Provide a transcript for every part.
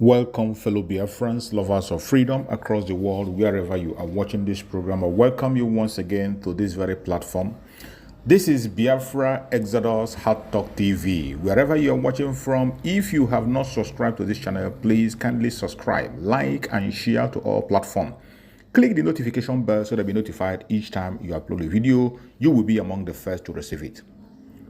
Welcome, fellow Biafrans, lovers of freedom across the world, wherever you are watching this program. I welcome you once again to this very platform. This is Biafra Exodus Hot Talk TV. Wherever you are watching from, if you have not subscribed to this channel, please kindly subscribe, like, and share to all platforms. Click the notification bell so that you'll be notified each time you upload a video. You will be among the first to receive it.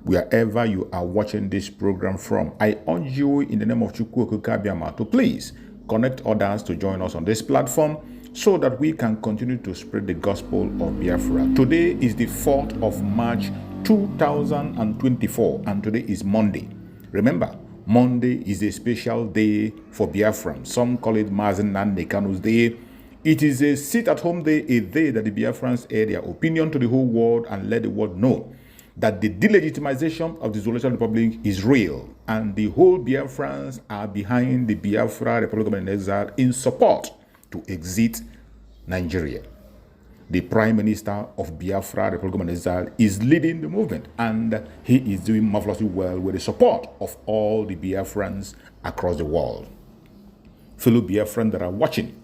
Wherever you are watching this program from, I urge you in the name of Chukwu Okabiama to please connect others to join us on this platform so that we can continue to spread the gospel of Biafra. Today is the 4th of March 2024 and today is Monday. Remember, Monday is a special day for Biafra. Some call it Mazi Nandekanu's Day. It is a sit-at-home day, a day that the Biafrans air their opinion to the whole world and let the world know that the delegitimization of the Zululand Republic is real, and the whole Biafrans are behind the Biafra Republic of Exile in support to exit Nigeria. The Prime Minister of Biafra Republic of Exile is leading the movement, and he is doing marvelously well with the support of all the Biafrans across the world. Fellow Biafrans that are watching,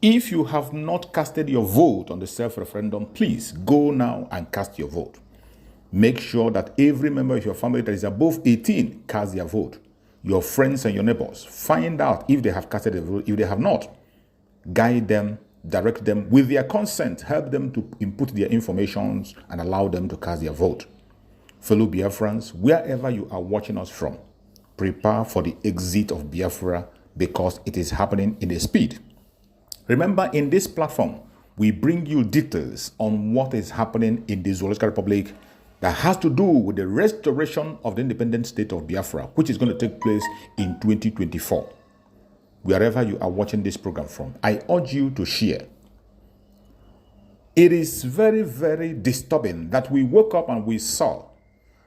if you have not casted your vote on the self-referendum, please go now and cast your vote. Make sure that every member of your family that is above 18 casts their vote. Your friends and your neighbors, find out if they have casted their vote. If they have not, guide them, direct them with their consent, help them to input their information and allow them to cast their vote. Fellow Biafrans, wherever you are watching us from, prepare for the exit of Biafra because it is happening in a speed. Remember, in this platform, we bring you details on what is happening in the Zululand Republic that has to do with the restoration of the independent state of Biafra, which is going to take place in 2024. Wherever you are watching this program from, I urge you to share. It is very, very disturbing that we woke up and we saw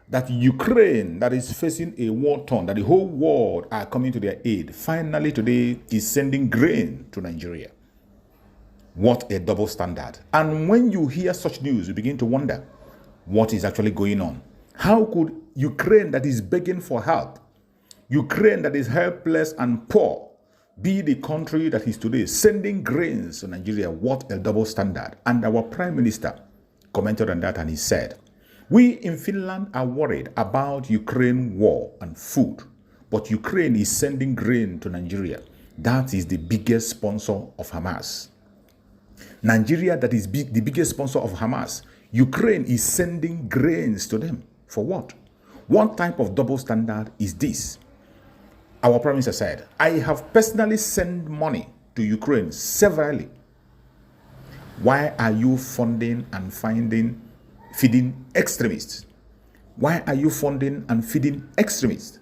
that Ukraine, that is facing a war torn, that the whole world are coming to their aid, finally today is sending grain to Nigeria. What a double standard. And when you hear such news, you begin to wonder, what is actually going on? How could Ukraine that is begging for help, Ukraine that is helpless and poor, be the country that is today sending grains to Nigeria? What a double standard. And our Prime Minister commented on that and he said, we in Finland are worried about Ukraine war and food, but Ukraine is sending grain to Nigeria. That is the biggest sponsor of Hamas. Nigeria that is the biggest sponsor of Hamas, Ukraine is sending grains to them. For what? What type of double standard is this? Our Prime Minister said, I have personally sent money to Ukraine severally. Why are you funding and feeding extremists? Why are you funding and feeding extremists?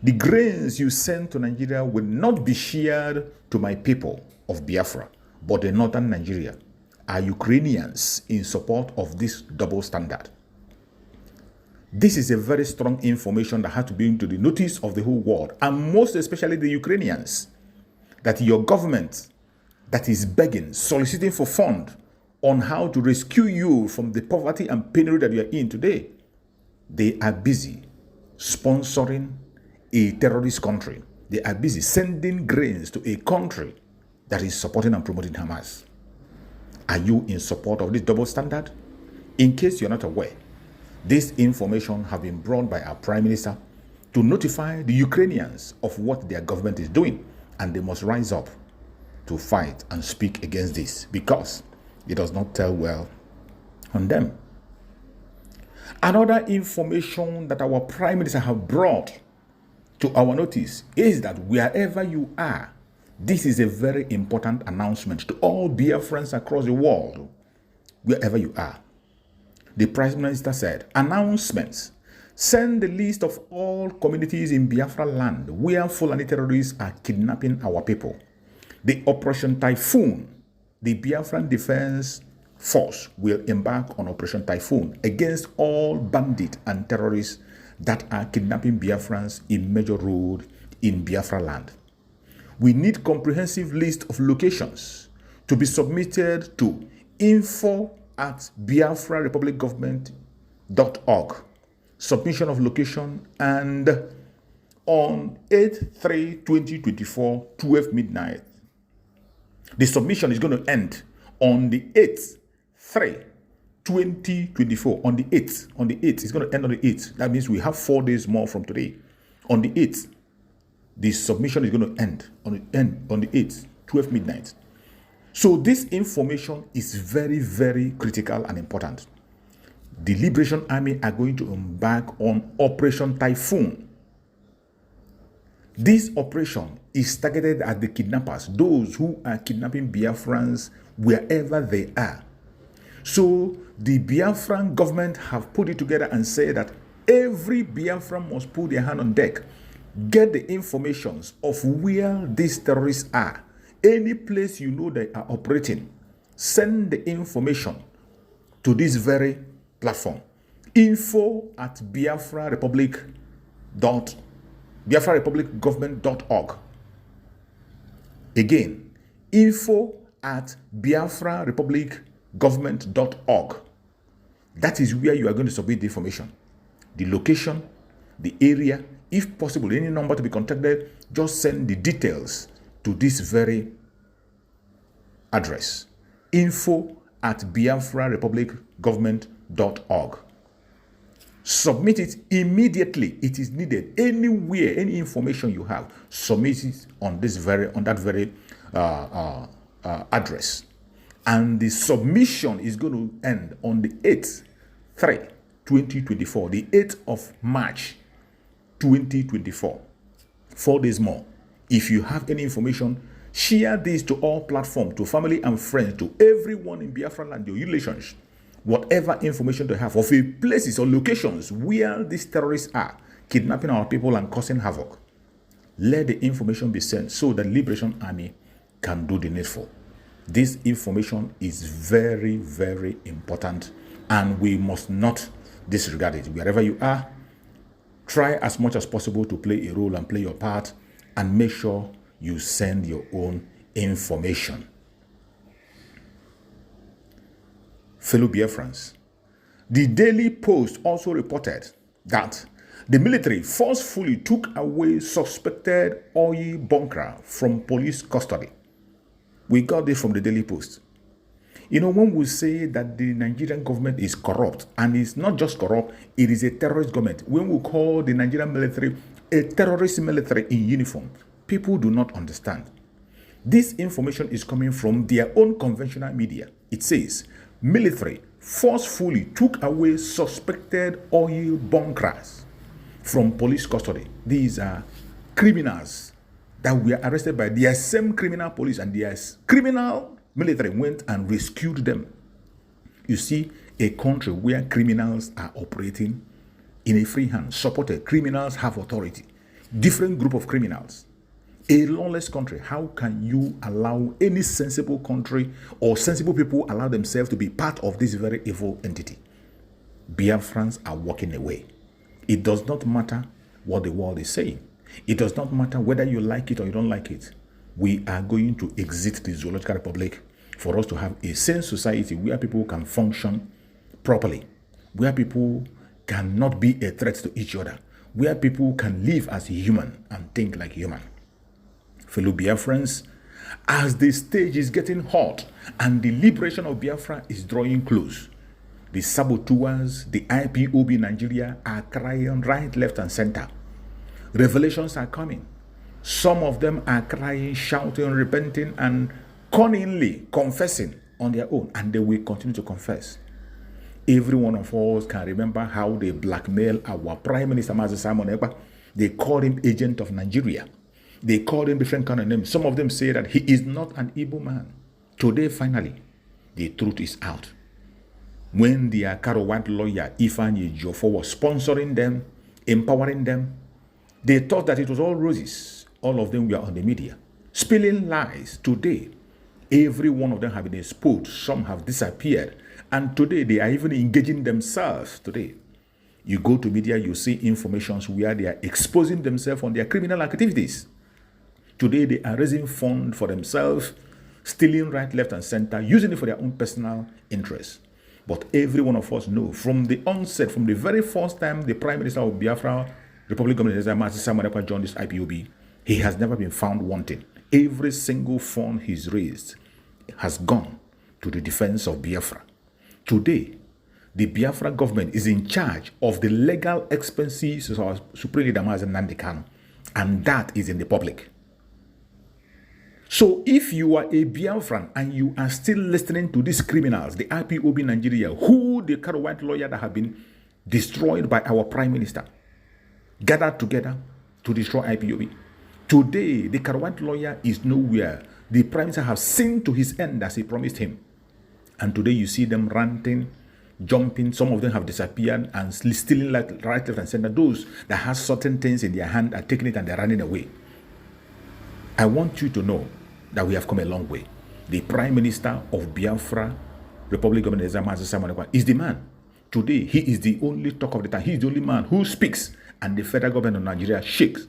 The grains you send to Nigeria will not be shared to my people of Biafra, but in northern Nigeria. Are Ukrainians in support of this double standard? This is a very strong information that has to be into the notice of the whole world, and most especially the Ukrainians, that your government that is begging, soliciting for funds on how to rescue you from the poverty and penury that you are in today, they are busy sponsoring a terrorist country. They are busy sending grains to a country that is supporting and promoting Hamas. Are you in support of this double standard? In case you're not aware, this information has been brought by our Prime Minister to notify the Ukrainians of what their government is doing, and they must rise up to fight and speak against this because it does not tell well on them. Another information that our Prime Minister has brought to our notice is that wherever you are, this is a very important announcement to all Biafrans across the world, wherever you are. The Prime Minister said, announcements. Send the list of all communities in Biafra land where Fulani terrorists are kidnapping our people. The Operation Typhoon, the Biafran Defense Force will embark on Operation Typhoon against all bandits and terrorists that are kidnapping Biafrans in major roads in Biafra land. We need comprehensive list of locations to be submitted to info@biafrarepublicgovernment.org. Submission of location and on 8/3/2024, 12 midnight. The submission is going to end on the 8/3/2024. On the 8th. On the 8th. It's going to end on the 8th. That means we have 4 days more from today. On the 8th, the submission is going to end on the 8th, 12 midnight. So this information is very, very critical and important. The Liberation Army are going to embark on Operation Typhoon. This operation is targeted at the kidnappers, those who are kidnapping Biafrans wherever they are. So the Biafran government have put it together and said that every Biafran must put their hand on deck, get the informations of where these terrorists are. Any place you know they are operating, send the information to this very platform. info@biafrarepublicgovernment.org. Again, info@biafrarepublicgovernment.org. That is where you are going to submit the information. The location, the area, if possible, any number to be contacted, just send the details to this very address. info@biafrarepublicgovernment.org. Submit it immediately. It is needed. Anywhere, any information you have, submit it on that very address. And the submission is going to end on the 8/3/2024, the 8th of March 2024. 4 days more. If you have any information, share this to all platforms, to family and friends, to everyone in Biafra land, your relations. Whatever information they have of places or locations where these terrorists are kidnapping our people and causing havoc, let the information be sent so the Liberation Army can do the needful. This information is very, very important, and we must not disregard it. Wherever you are, try as much as possible to play a role and play your part, and make sure you send your own information. Fellow Biafrans, the Daily Post also reported that the military forcefully took away suspected oil bunker from police custody. We got this from the Daily Post. You know, when we say that the Nigerian government is corrupt, and it's not just corrupt, it is a terrorist government. When we call the Nigerian military a terrorist military in uniform, people do not understand. This information is coming from their own conventional media. It says, military forcefully took away suspected oil bunkers from police custody. These are criminals that were arrested by their same criminal police, and their criminal military went and rescued them. You see, a country where criminals are operating in a free hand, supported, criminals have authority, different group of criminals. A lawless country, how can you allow any sensible country or sensible people allow themselves to be part of this very evil entity? Biafrans are walking away. It does not matter what the world is saying. It does not matter whether you like it or you don't like it. We are going to exit the Zoological Republic for us to have a sane society where people can function properly, where people cannot be a threat to each other, where people can live as human and think like human. Fellow Biafrans, as the stage is getting hot and the liberation of Biafra is drawing close, the saboteurs, the IPOB in Nigeria are crying right, left, and center. Revelations are coming. Some of them are crying, shouting, repenting, and cunningly confessing on their own, and they will continue to confess. Every one of us can remember how they blackmailed our Prime Minister Mazi Ekpa. They called him agent of Nigeria. They called him different kind of names. Some of them say that he is not an Igbo man. Today, finally, the truth is out. When the Akaro White lawyer Ifeanyi Ejiofor was sponsoring them, empowering them, they thought that it was all roses. All of them were on the media, spilling lies. Today, every one of them have been exposed. Some have disappeared. And today, they are even engaging themselves today. You go to media, you see informations where they are exposing themselves on their criminal activities. Today, they are raising funds for themselves, stealing right, left, and center, using it for their own personal interests. But every one of us know from the onset, from the very first time the Prime Minister of Biafra Republic Government Mazi Simon Ekpa joined this IPOB, he has never been found wanting. Every single fund he's raised has gone to the defense of Biafra. Today, the Biafra government is in charge of the legal expenses of our Supreme Leader Mazi Nnamdi Kanu, and that is in the public. So if you are a Biafran and you are still listening to these criminals, the IPOB Nigeria, who the white lawyer that have been destroyed by our Prime Minister, gathered together to destroy IPOB. Today, the white lawyer is nowhere. The Prime Minister has seen to his end as he promised him. And today you see them ranting, jumping. Some of them have disappeared and stealing like right, left, and center. Those that have certain things in their hand are taking it and they're running away. I want you to know that we have come a long way. The Prime Minister of Biafra, Republic of Nigeria, is the man. Today, he is the only talk of the town. He is the only man who speaks, and the federal government of Nigeria shakes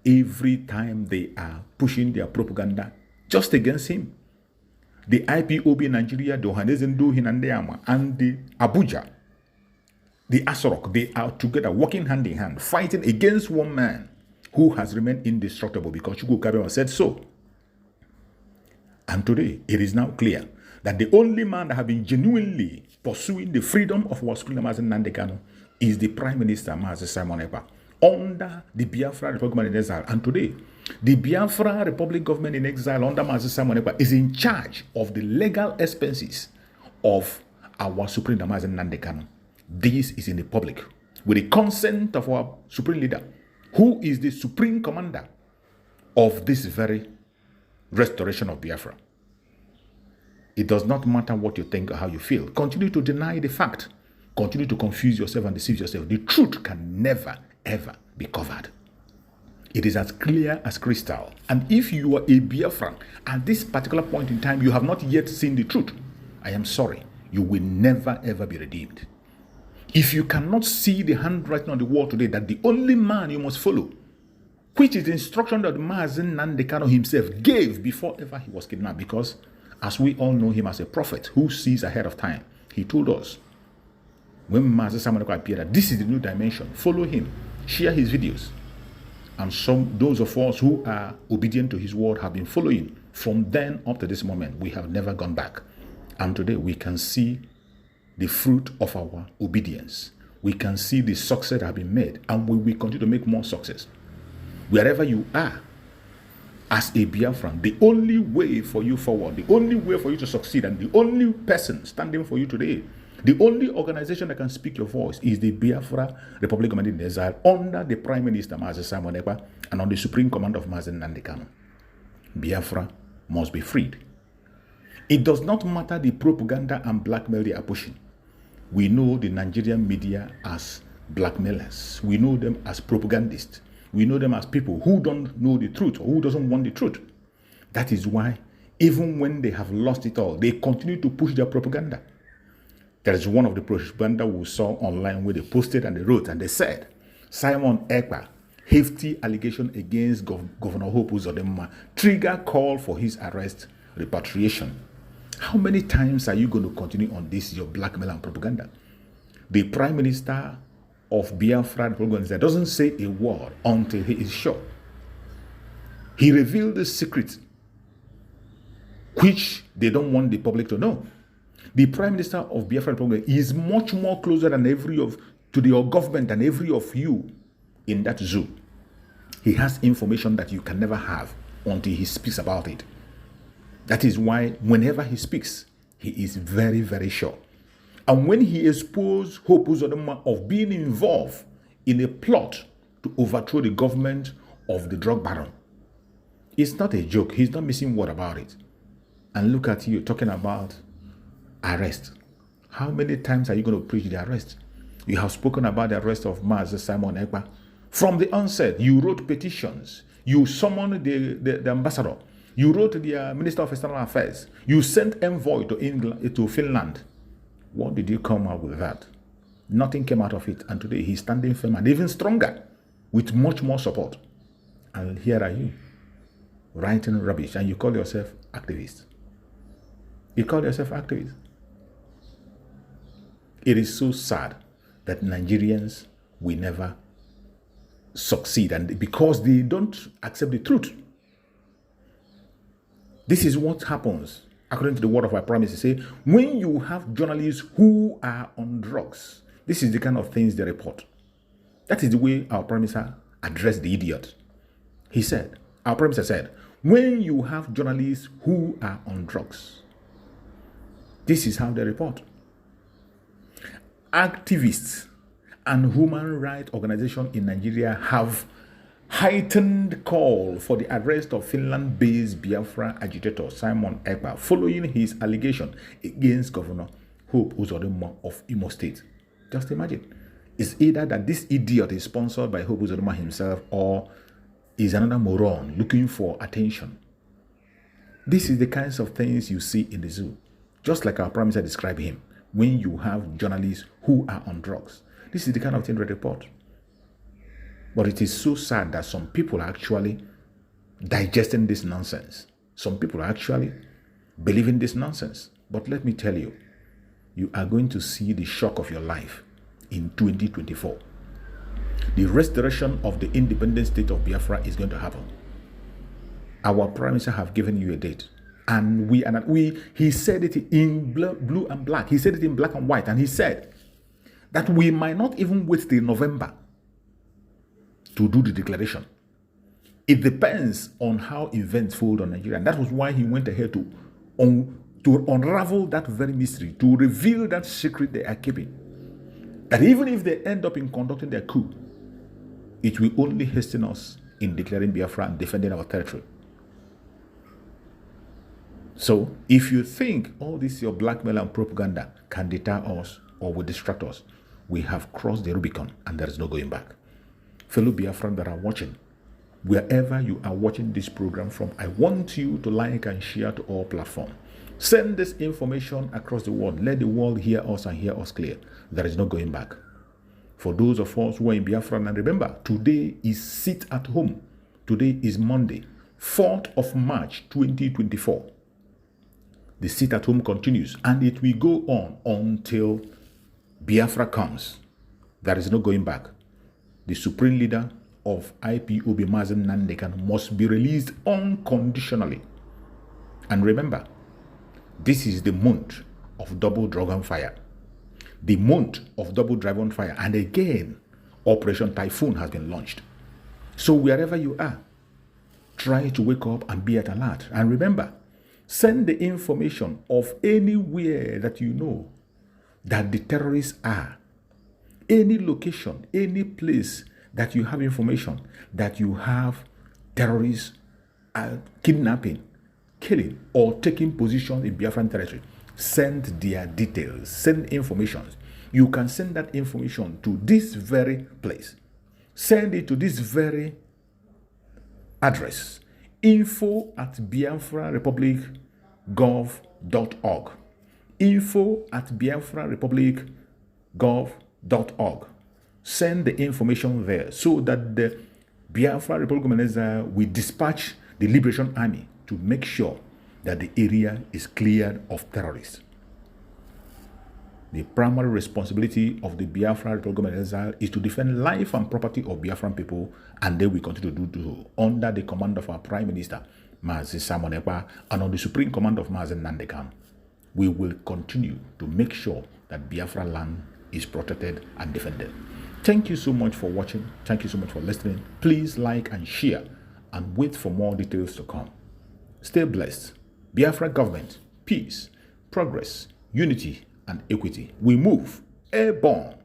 every time they are pushing their propaganda just against him. The IPOB in Nigeria, the Ohanezendu Hinandeyama, and the Abuja, the Asorok, they are together working hand in hand, fighting against one man who has remained indestructible because Chukwu Kabema said so. And today, it is now clear that the only man that has been genuinely pursuing the freedom of our Supreme Mazi Nnamdi Kanu is the Prime Minister Mazi Simon Ekpa under the Biafra Republic in exile. And today, the Biafra Republic government in exile under Mazi Simon Ekpa is in charge of the legal expenses of our Supreme Mazi Nnamdi Kanu. This is in the public with the consent of our Supreme Leader, who is the Supreme Commander of this very restoration of Biafra. It does not matter what you think or how you feel. Continue to deny the fact. Continue to confuse yourself and deceive yourself. The truth can never, ever be covered. It is as clear as crystal. And if you are a Biafran, at this particular point in time, you have not yet seen the truth, I am sorry, you will never, ever be redeemed. If you cannot see the handwriting on the wall today that the only man you must follow, which is the instruction that Mazi Nnamdi Kanu himself gave before ever he was kidnapped, because as we all know him as a prophet who sees ahead of time, he told us when Mazi Simon Ekpa appeared that this is the new dimension. Follow him, share his videos. And those of us who are obedient to his word have been following from then up to this moment. We have never gone back. And today we can see the fruit of our obedience. We can see the success that has been made, and we will continue to make more success. Wherever you are, as a Biafran, the only way for you forward, the only way for you to succeed, and the only person standing for you today, the only organization that can speak your voice is the Biafra Republic of Nigeria under the Prime Minister Mazi Simon Ekpa and on the Supreme Command of Mazi Nnamdi Kanu. Biafra must be freed. It does not matter the propaganda and blackmail they are pushing. We know the Nigerian media as blackmailers. We know them as propagandists. We know them as people who don't know the truth or who doesn't want the truth. That is why even when they have lost it all, they continue to push their propaganda. There is one of the propaganda we saw online where they posted and they wrote and they said, Simon Ekpa, hefty allegation against Governor Hope Uzodinma, trigger call for his arrest, repatriation. How many times are you going to continue on this, your blackmail and propaganda? The Prime Minister of Biafra doesn't say a word until he is sure. He revealed the secret which they don't want the public to know. The Prime Minister of Biafra is much more closer than to your government than every of you in that zoo. He has information that you can never have until he speaks about it. That is why whenever he speaks, he is very, very sure. And when he exposed Hope Uzodinma of being involved in a plot to overthrow the government of the drug baron, it's not a joke. He's not missing word about it. And look at you talking about arrest. How many times are you going to preach the arrest? You have spoken about the arrest of Mazi Simon Ekpa. From the onset, you wrote petitions. You summoned the ambassador. You wrote to the Minister of External Affairs. You sent envoy to Finland. What did you come out with that? Nothing came out of it. And today he's standing firm and even stronger with much more support. And here are you, writing rubbish, and you call yourself activist. You call yourself activist. It is so sad that Nigerians will never succeed, and because they don't accept the truth. This is what happens according to the word of our promise. Say, when you have journalists who are on drugs, this is the kind of things they report. That is the way our promiser addressed the idiot. He said, our promiser said, when you have journalists who are on drugs, this is how they report. Activists and human rights organizations in Nigeria have heightened call for the arrest of Finland-based Biafra agitator Simon Ekpa following his allegation against Governor Hope Uzodinma of Imo State. Just imagine. It's either that this idiot is sponsored by Hope Uzodinma himself or is another moron looking for attention. This is the kinds of things you see in the zoo. Just like our promiser described him. When you have journalists who are on drugs, this is the kind of thing they report. But it is so sad that some people are actually digesting this nonsense. Some people are actually believing this nonsense. But let me tell you, you are going to see the shock of your life in 2024. The restoration of the independent state of Biafra is going to happen. Our prime minister have given you a date. And he said it in blue and black. He said it in black and white. And he said that we might not even wait till November to do the declaration. It depends on how events fold on Nigeria. And that was why he went ahead to unravel that very mystery, to reveal that secret they are keeping. That even if they end up in conducting their coup, it will only hasten us in declaring Biafra and defending our territory. So, if you think all this your blackmail and propaganda can deter us or will distract us, we have crossed the Rubicon and there is no going back. Fellow Biafran that are watching, wherever you are watching this program from, I want you to like and share to all platforms. Send this information across the world. Let the world hear us and hear us clear. There is no going back. For those of us who are in Biafra, and remember, today is sit at home. Today is Monday, 4th of March, 2024. The sit at home continues and it will go on until Biafra comes. There is no going back. The supreme leader of IPOB, Mazi must be released unconditionally. And remember, this is the month of double dragon fire. The month of double dragon fire. And again, Operation Typhoon has been launched. So wherever you are, try to wake up and be at alert. And remember, send the information of anywhere that you know that the terrorists are. Any location, any place that you have information that you have terrorists kidnapping, killing, or taking position in Biafran territory, send their details, send information. You can send that information to this very place. Send it to this very address, info@biafrarepublic.gov.org. info@biafrarepublic.gov.org. Send the information there so that the Biafra Republic will dispatch the Liberation Army to make sure that the area is cleared of terrorists. The primary responsibility of the Biafra Republic is to defend life and property of Biafran people, and they will continue to do so under the command of our Prime Minister, Mazi Simon Ekpa, and on the supreme command of Mazi Nandekan. We will continue to make sure that Biafra land is protected and defended. Thank you so much for watching. Thank you so much for listening. Please like and share and wait for more details to come. Stay blessed. Biafra government, peace, progress, unity, and equity. We move airborne.